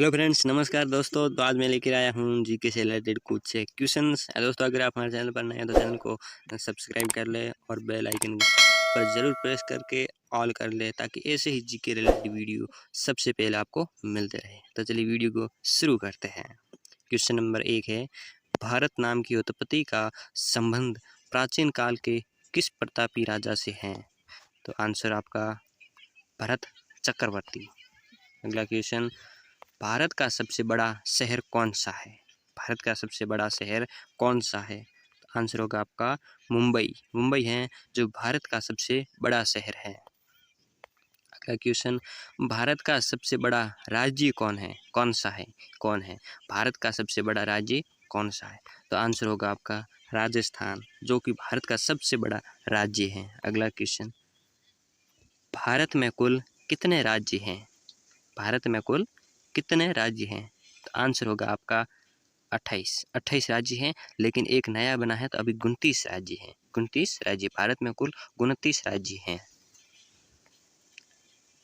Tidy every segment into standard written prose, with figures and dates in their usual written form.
Hello friends, नमस्कार दोस्तों। तो आज मैं लेकर आया हूँ जीके से रिलेटेड कुछ क्वेश्चंस। दोस्तों, अगर आप हमारे चैनल पर नए हैं तो चैनल को सब्सक्राइब कर ले और बेल आइकन पर ज़रूर प्रेस करके ऑल कर ले, ताकि ऐसे ही जीके रिलेटेड वीडियो सबसे पहले आपको मिलते रहे। तो चलिए वीडियो को शुरू करते हैं। क्वेश्चन नंबर 1 है, भारत नाम की उत्पत्ति का संबंध प्राचीन काल के किस प्रतापी राजा से है? तो आंसर आपका भरत चक्रवर्ती। अगला क्वेश्चन, भारत का सबसे बड़ा शहर कौन सा है? भारत का सबसे बड़ा शहर कौन सा है? तो आंसर होगा आपका मुंबई। मुंबई है जो भारत का सबसे बड़ा शहर है। अगला क्वेश्चन, भारत का सबसे बड़ा राज्य कौन है? कौन सा है? कौन है भारत का सबसे बड़ा राज्य? कौन सा है? तो आंसर होगा आपका राजस्थान, जो कि भारत का सबसे बड़ा राज्य है। अगला क्वेश्चन, भारत में कुल कितने राज्य हैं? भारत में कुल कितने राज्य हैं? तो आंसर होगा आपका 28 राज्य हैं, लेकिन एक नया बना है तो अभी 29 राज्य हैं। 29 राज्य, भारत में कुल 29 राज्य हैं।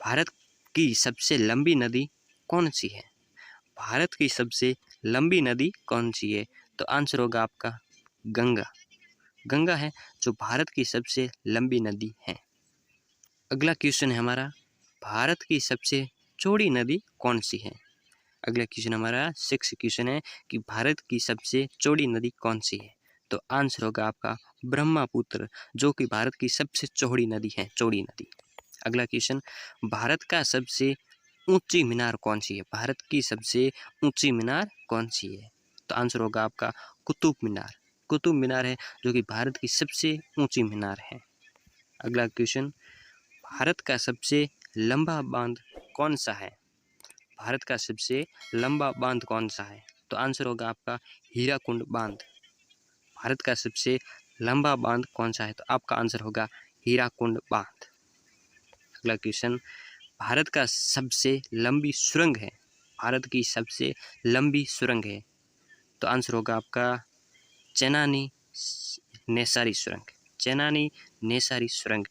भारत की सबसे लंबी नदी कौन सी है? भारत की सबसे लंबी नदी कौन सी है? तो आंसर होगा आपका गंगा। गंगा है जो भारत की सबसे लंबी नदी है। अगला क्वेश्चन है हमारा, भारत की सबसे चौड़ी नदी कौन सी है? अगला क्वेश्चन हमारा 6 क्वेश्चन है कि भारत की सबसे चौड़ी नदी कौन सी है? तो आंसर होगा आपका ब्रह्मपुत्र, जो कि भारत की सबसे चौड़ी नदी है। चौड़ी नदी। अगला क्वेश्चन, भारत का सबसे ऊंची मीनार कौन सी है? भारत की सबसे ऊंची मीनार कौन सी है? तो आंसर होगा आपका कुतुब मीनार। कुतुब मीनार है जो कि भारत की सबसे ऊंची मीनार है। अगला क्वेश्चन, भारत का सबसे लंबा बांध कौन सा है? भारत का सबसे लंबा बांध कौन सा है? तो आंसर होगा आपका हीराकुंड बांध। भारत का सबसे लंबा बांध कौन सा है? तो आपका आंसर होगा हीराकुंड बांध। अगला क्वेश्चन, भारत का सबसे लंबी सुरंग है। भारत की सबसे लंबी सुरंग है। तो आंसर होगा आपका चेनानी नेसारी सुरंग। चेनानी नेसारी सुरंग,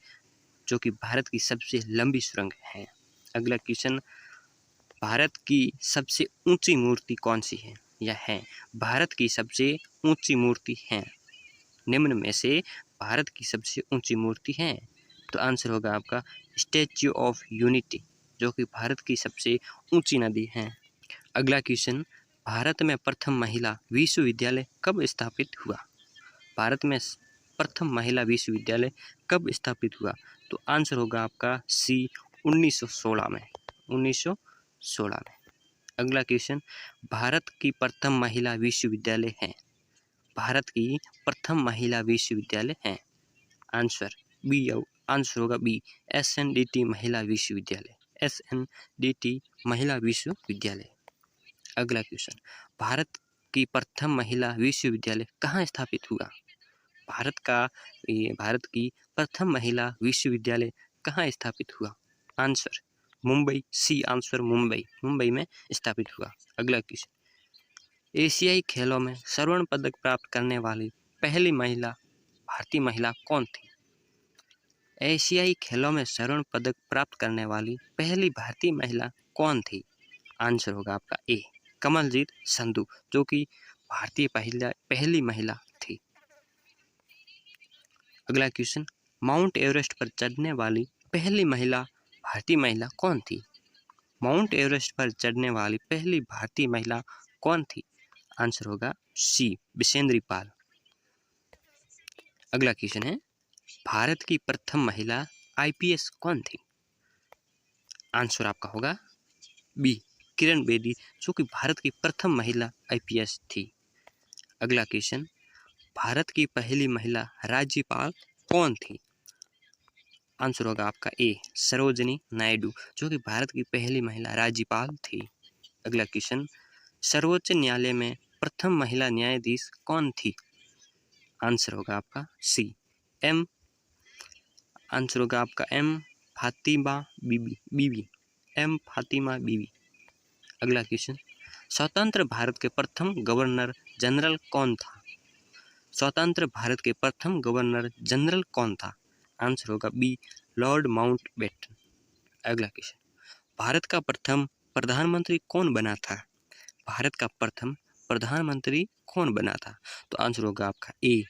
जो कि भारत की सबसे लंबी सुरंग है। अगला क्वेश्चन, भारत की सबसे ऊंची मूर्ति कौन सी है या है? भारत की सबसे ऊंची मूर्ति है। निम्न में से भारत की सबसे ऊंची मूर्ति है? तो आंसर होगा आपका स्टैच्यू ऑफ यूनिटी, जो कि भारत की सबसे ऊंची नदी है। अगला क्वेश्चन, भारत में प्रथम महिला विश्वविद्यालय कब स्थापित हुआ? भारत में प्रथम महिला विश्वविद्यालय कब स्थापित हुआ? तो आंसर होगा आपका सी 1916 में। 1916 में। अगला क्वेश्चन, भारत की प्रथम महिला विश्वविद्यालय है। भारत की प्रथम महिला विश्वविद्यालय है। Answer B. आंसर होगा बी, SNDT महिला विश्वविद्यालय। SNDT महिला विश्वविद्यालय। अगला क्वेश्चन, भारत की प्रथम महिला विश्वविद्यालय कहाँ स्थापित हुआ? भारत की प्रथम महिला विश्वविद्यालय कहाँ स्थापित हुआ? Answer Mumbai. C answer Mumbai. Mumbai में स्थापित हुआ। अगला क्वेश्चन, एशियाई खेलों में स्वर्ण पदक प्राप्त करने वाली पहली महिला भारतीय महिला कौन थी? एशियाई खेलों में स्वर्ण पदक प्राप्त करने वाली पहली भारतीय महिला कौन थी? आंसर होगा आपका ए, कमलजीत संधू, जो कि भारतीय पहली महिला थी। अगला क्वेश्चन, माउंट एवरेस्ट पर चढ़ने वाली पहली महिला भारतीय महिला कौन थी? माउंट एवरेस्ट पर चढ़ने वाली पहली भारतीय महिला कौन थी? आंसर होगा सी, बिसेंद्री पाल। अगला क्वेश्चन है, भारत की प्रथम महिला IPS कौन थी? आंसर आपका होगा बी, किरण बेदी, जो कि भारत की प्रथम महिला IPS थी। अगला क्वेश्चन, भारत की पहली महिला राज्यपाल कौन थी? आंसर होगा आपका ए, सरोजिनी नायडू, जो कि भारत की पहली महिला राज्यपाल थी। अगला क्वेश्चन, सर्वोच्च न्यायालय में प्रथम महिला न्यायाधीश कौन थी? आंसर होगा आपका सी, एम। आंसर होगा आपका एम फातिमा बीबी। एम फातिमा बीबी। अगला क्वेश्चन, स्वतंत्र भारत के प्रथम गवर्नर जनरल कौन था? स्वतंत्र भारत के प्रथम गवर्नर जनरल कौन था? आंसर होगा बी, लॉर्ड माउंटबेटन। अगला क्वेश्चन, भारत का प्रथम प्रधानमंत्री कौन बना था? भारत का प्रथम प्रधानमंत्री कौन बना था? तो आंसर होगा आपका ए,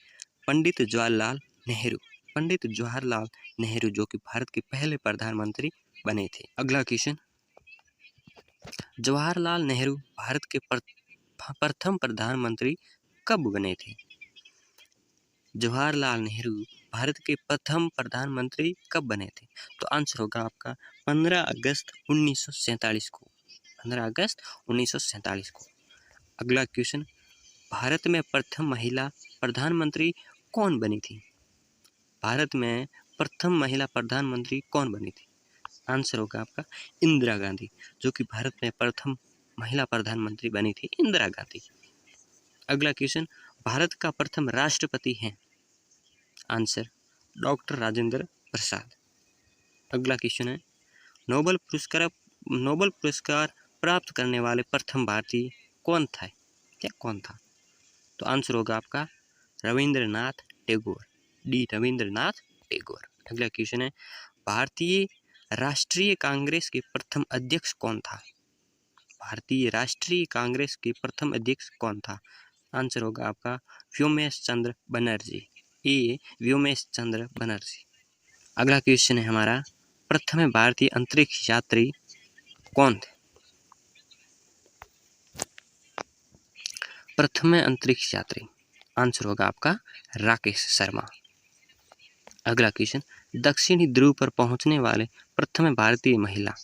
पंडित जवाहरलाल नेहरू। पंडित जवाहरलाल नेहरू जो कि भारत के पहले प्रधानमंत्री बने थे। अगला क्वेश्चन, जवाहरलाल नेहरू भारत के प्रथम प्रधानमंत्री कब बने थे? जवाहरलाल नेहरू भारत के प्रथम प्रधानमंत्री कब बने थे? तो आंसर होगा आपका 15 अगस्त 1947 को। 15 अगस्त 1947 को। अगला क्वेश्चन, भारत में प्रथम महिला प्रधानमंत्री कौन बनी थी? भारत में प्रथम महिला प्रधानमंत्री कौन बनी थी? आंसर होगा आपका इंदिरा गांधी, जो कि भारत में प्रथम महिला प्रधानमंत्री बनी थी, इंदिरा गांधी। अगला क्वेश्चन, भारत का प्रथम राष्ट्रपति है? Answer doctor Rajendra Prasad. अगला क्वेश्चन है, नोबेल पुरस्कार प्राप्त करने वाले प्रथम भारतीय कौन था? कौन था? तो आंसर होगा आपका रविंद्रनाथ टैगोर, डी रविंद्रनाथ टैगोर। अगला क्वेश्चन है, भारतीय राष्ट्रीय कांग्रेस के प्रथम अध्यक्ष कौन था? भारतीय राष्ट्रीय कांग्रेस के प्रथम अध्यक्ष कौन था? आंसर होगा आपका व्योमेश चंद्र बनर्जी, ए व्योमेश चंद्र बनर्जी। अगला क्वेश्चन है हमारा, प्रथम भारतीय अंतरिक्ष यात्री कौन थे? प्रथम अंतरिक्ष यात्री आंसर होगा आपका राकेश शर्मा। अगला क्वेश्चन, दक्षिणी ध्रुव पर पहुंचने वाले प्रथम भारतीय महिला?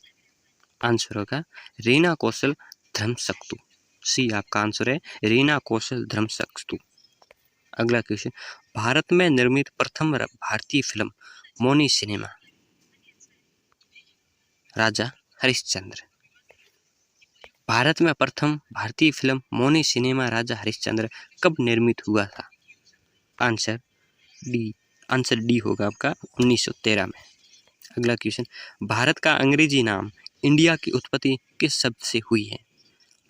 आंसर होगा रीना कौशल धर्मशक्तु, सी आपका आंसर है रीना कौशल धर्मशक्तु। अगला क्वेश्चन, भारत में निर्मित प्रथम भारतीय फिल्म मौनी सिनेमा? राजा हरिश्चंद्र। भारत में प्रथम भारतीय फिल्म मौनी सिनेमा राजा हरिश्चंद्र कब निर्मित हुआ था? आंसर डी होगा आपका 1913 में। अगला क्वेश्चन, भारत का अंग्रेजी नाम इंडिया की उत्पत्ति किस शब्द से हुई है?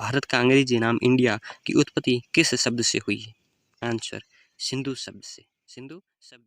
भारत का अंग्रेजी नाम इंडिया की उत्पत्ति किस शब्द से हुई है? आंसर सिंधु शब्द से, सिंधु शब्द।